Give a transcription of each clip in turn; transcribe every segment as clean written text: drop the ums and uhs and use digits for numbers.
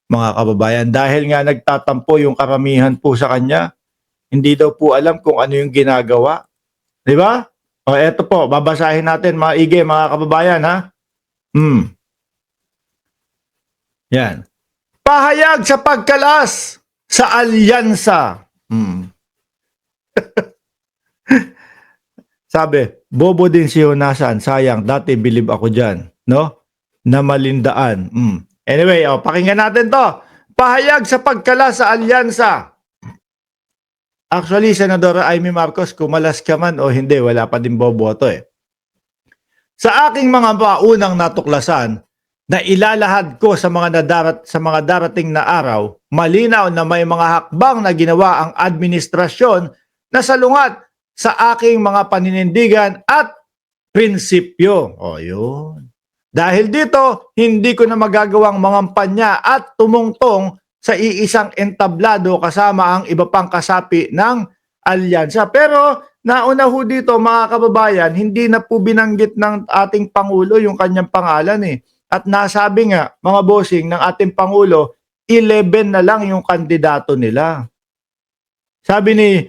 mga kababayan. Dahil nga nagtatampo yung karamihan po sa kanya, hindi daw po alam kung ano yung ginagawa. Di ba? O eto po, babasahin natin maigi mga kababayan ha. Yan. Pahayag sa pagkalas sa alyansa. Sabi, bobo din si Honasan. Sayang, dati bilib ako dyan. No? Na malindaan. Anyway, pakinggan natin to. Pahayag sa pagkalas sa alyansa. Actually, Senadora Amy Marcos, kumalas ka man o hindi, wala pa din boboto eh. Sa aking mga paunang natuklasan, na ilalahad ko sa mga darating na araw, malinaw na may mga hakbang na ginawa ang administrasyon na salungat sa aking mga paninindigan at prinsipyo. O yun. Dahil dito, hindi ko na magagawang mangampanya at tumungtong sa iisang entablado kasama ang iba pang kasapi ng alyansa. Pero nauna ho dito mga kababayan, hindi na po binanggit ng ating Pangulo yung kanyang pangalan eh. At nasabi nga, mga bossing ng ating Pangulo, 11 na lang yung kandidato nila. Sabi ni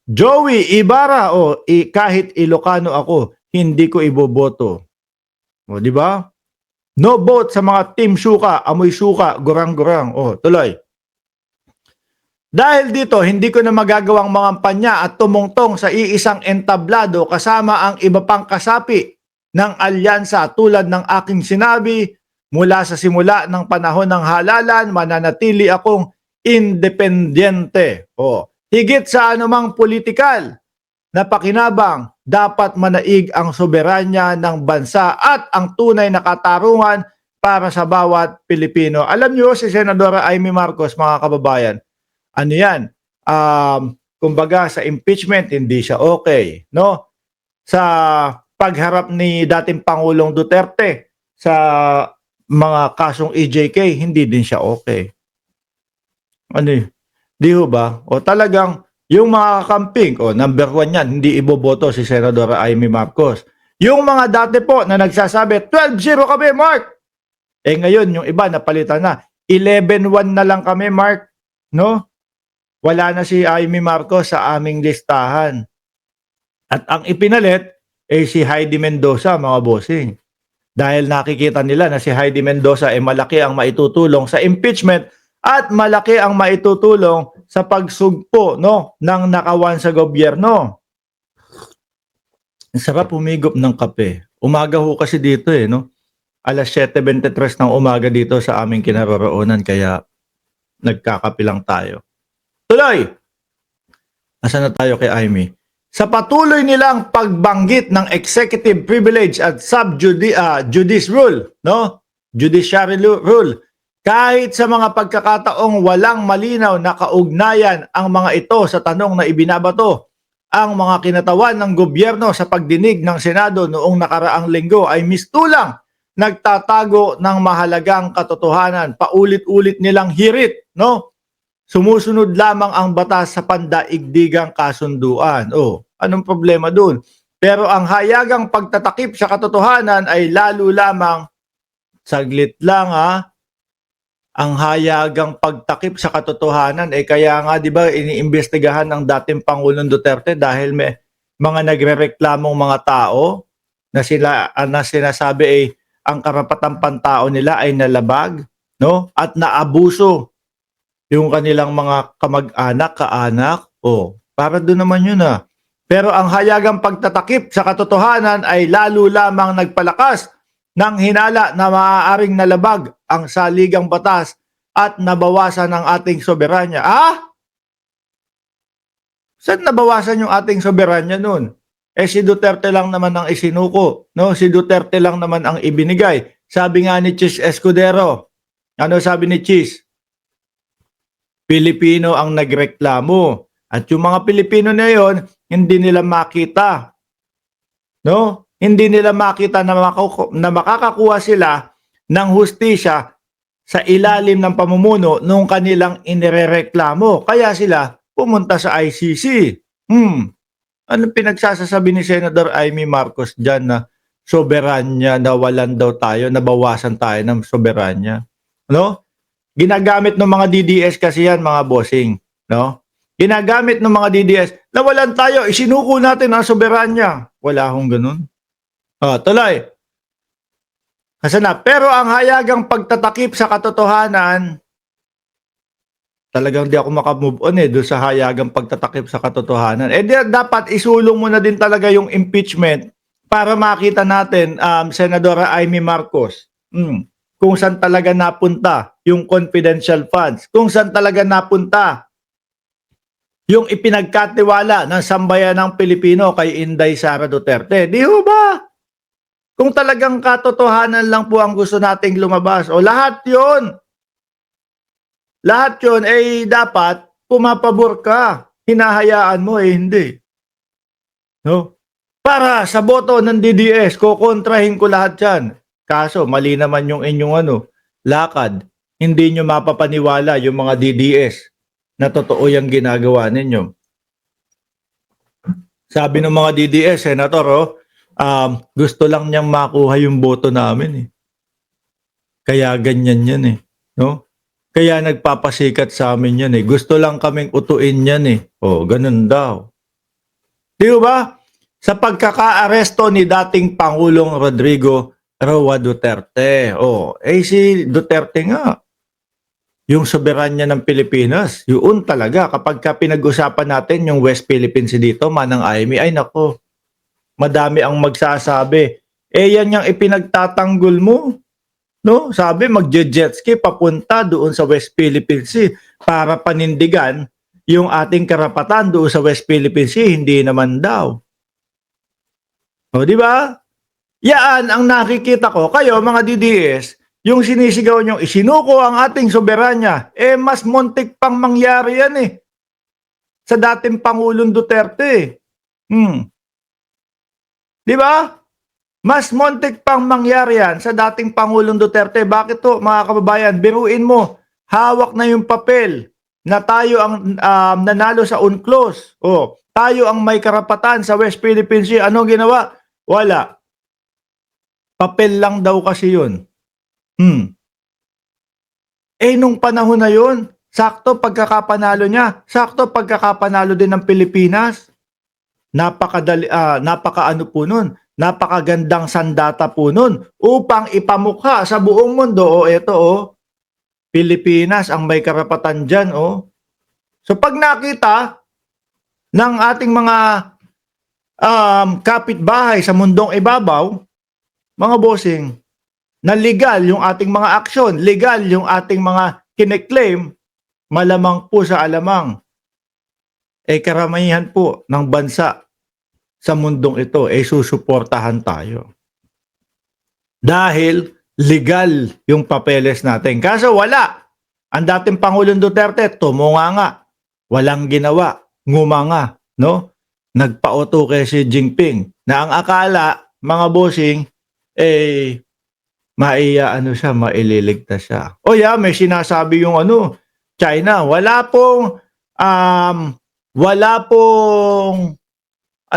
Joey Ibarra, kahit Ilocano ako, hindi ko iboboto. O, di ba? No vote sa mga team suka, amoy suka, gurang-gurang. O, tuloy. Dahil dito, hindi ko na magagawang mangampanya at tumungtong sa iisang entablado kasama ang iba pang kasapi ng alyansa tulad ng aking sinabi, mula sa simula ng panahon ng halalan, mananatili akong independyente. Higit sa anumang politikal na pakinabang, dapat manaig ang soberanya ng bansa at ang tunay na katarungan para sa bawat Pilipino. Alam niyo si Senadora Amy Marcos, mga kababayan, ano yan? Kumbaga sa impeachment, hindi siya okay. No? Sa pagharap ni dating Pangulong Duterte sa mga kasong EJK, hindi din siya okay. Ano yun? Di ho ba? O talagang yung mga kakamping, number 1 yan, hindi iboboto si Senadora Amy Marcos. Yung mga dati po na nagsasabi, 12-0 kami, Mark! Ngayon, yung iba napalitan na. 11-1 na lang kami, Mark. No? Wala na si Amy Marcos sa aming listahan. At ang ipinalit, si Heidi Mendoza, mga bossing. Dahil nakikita nila na si Heidi Mendoza malaki ang maitutulong sa impeachment at malaki ang maitutulong sa pagsugpo ng nakawan sa gobyerno. Ang sarap humigop ng kape. Umaga ho kasi dito no? Alas 7:23 ng umaga dito sa aming kinaroroonan kaya nagkakape lang tayo. Tuloy! Asan na tayo kay Amy? Sa patuloy nilang pagbanggit ng executive privilege at judice rule, judiciary rule, kahit sa mga pagkakataong walang malinaw na kaugnayan ang mga ito sa tanong na ibinabato, ang mga kinatawan ng gobyerno sa pagdinig ng Senado noong nakaraang linggo ay mistulang nagtatago ng mahalagang katotohanan. Paulit-ulit nilang hirit, sumusunod lamang ang batas sa pandaigdigang kasunduan. Anong problema dun? Pero ang hayagang pagtatakip sa katotohanan ay lalo lamang, saglit lang ang hayagang pagtakip sa katotohanan kaya nga 'di ba iniimbestigahan ng dating Pangulong Duterte dahil may mga nagrereklamong mga tao na sinasabi ang karapatang pantao nila ay nalabag, at naabuso yung kanilang mga kamag-anak, kaanak, para doon naman yun Pero ang hayagang pagtatakip sa katotohanan ay lalo lamang nagpalakas ng hinala na maaaring nalabag ang saligang batas at nabawasan ang ating soberanya. Saan nabawasan yung ating soberanya nun? Si Duterte lang naman ang isinuko, Si Duterte lang naman ang ibinigay. Sabi nga ni Chis Escudero, ano sabi ni Chis? Pilipino ang nagreklamo. At yung mga Pilipino na yon, hindi nila makita. Hindi nila makita na makakakuha sila ng hustisya sa ilalim ng pamumuno nung kanilang inirereklamo. Kaya sila pumunta sa ICC. Anong pinagsasasabi ni Senator Amy Marcos dyan na soberanya, nawalan daw tayo, nabawasan tayo ng soberanya? Ginagamit ng mga DDS kasi yan, mga bossing, no? Ginagamit ng mga DDS, nawalan tayo, isinuko natin ang soberanya. Wala akong ganun. Tuloy. Kasi na, pero ang hayagang pagtatakip sa katotohanan, talagang di ako makamove on doon sa hayagang pagtatakip sa katotohanan. Dapat isulong mo na din talaga yung impeachment para makita natin, Senadora Amy Marcos, kung saan talaga napunta yung confidential funds, kung saan talaga napunta yung ipinagkatiwala ng sambayan ng Pilipino kay Inday Sara Duterte. Di ho ba? Kung talagang katotohanan lang po ang gusto nating lumabas, o lahat yun, dapat pumapabor ka. Hinahayaan mo, hindi. No? Para sa boto ng DDS, kukontrahin ko lahat yan. Kaso, mali naman yung inyong lakad. Hindi nyo mapapaniwala yung mga DDS na totoo yung ginagawa ninyo. Sabi ng mga DDS, Senator, gusto lang niyang makuha yung boto namin. Kaya ganyan yan. No? Kaya nagpapasikat sa amin yan. Gusto lang kaming utuin yan. Ganun daw. Di ba? Sa pagkaka-aresto ni dating Pangulong Rodrigo Roa Duterte. Si Duterte nga. Yung soberanya ng Pilipinas, yun talaga. Kapag pinag-usapan natin yung West Philippines dito, Manang Amy, ay nako, madami ang magsasabi. Yan yung ipinagtatanggol mo. No? Sabi, magje-jet ski papunta doon sa West Philippines Sea para panindigan yung ating karapatan doon sa West Philippines Sea. Hindi naman daw. Di ba? Yan ang nakikita ko. Kayo, mga DDS, yung sinisigaw nyo, isinuko ang ating soberanya, mas muntik pang mangyari yan sa dating Pangulong Duterte. Di ba? Mas muntik pang mangyari yan sa dating Pangulong Duterte. Bakit to, mga kababayan? Biruin mo, hawak na yung papel na tayo ang nanalo sa UNCLOS. Tayo ang may karapatan sa West Philippine Sea. Ano ginawa? Wala. Papel lang daw kasi yun. Nung panahon na yun, sakto pagkakapanalo niya, sakto pagkakapanalo din ng Pilipinas. Napakaano po nun, napakagandang sandata po nun upang ipamukha sa buong mundo, Pilipinas ang may karapatan dyan, So pag nakita ng ating mga kapitbahay sa mundong ibabaw, mga bossing, na legal yung ating mga aksyon, legal yung ating mga kine-claim, malamang po sa alamang, karamihan po ng bansa sa mundong ito, susuportahan tayo. Dahil legal yung papeles natin. Kaso wala. Ang dating Pangulong Duterte, tumunganga. Walang ginawa. Ngumanga. No? Nagpa-auto kay Xi Jinping. Na ang akala, mga bossing, maililigtas siya. May sinasabi yung China. Wala pong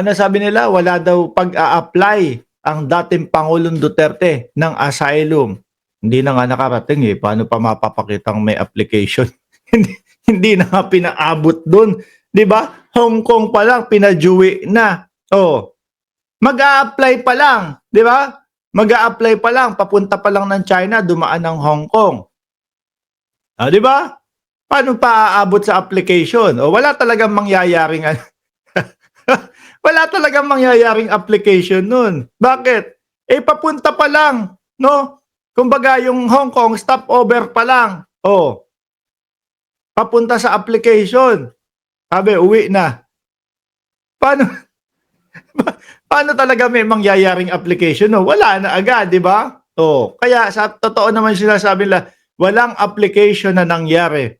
sabi nila, wala daw pag-a-apply ang dating Pangulong Duterte ng asylum. Hindi na nga nakarating Paano pa mapapakitang may application? hindi na nga pinaabot doon. 'Di ba? Hong Kong pa lang pinajuwi na. Mag-a-apply pa lang, 'di ba? Mag-a-apply pa lang, papunta pa lang ng China, dumaan ng Hong Kong. Di ba? Paano pa aabot sa application? Wala talagang mangyayaring wala talagang mangyayaring application nun. Bakit? Papunta pa lang, no? Kumbaga yung Hong Kong stopover pa lang. Papunta sa application. Sabi, uwi na. Paano talaga may mangyayaring application? Wala na agad, di ba? Kaya sa totoo naman sila sabi nila, walang application na nangyari.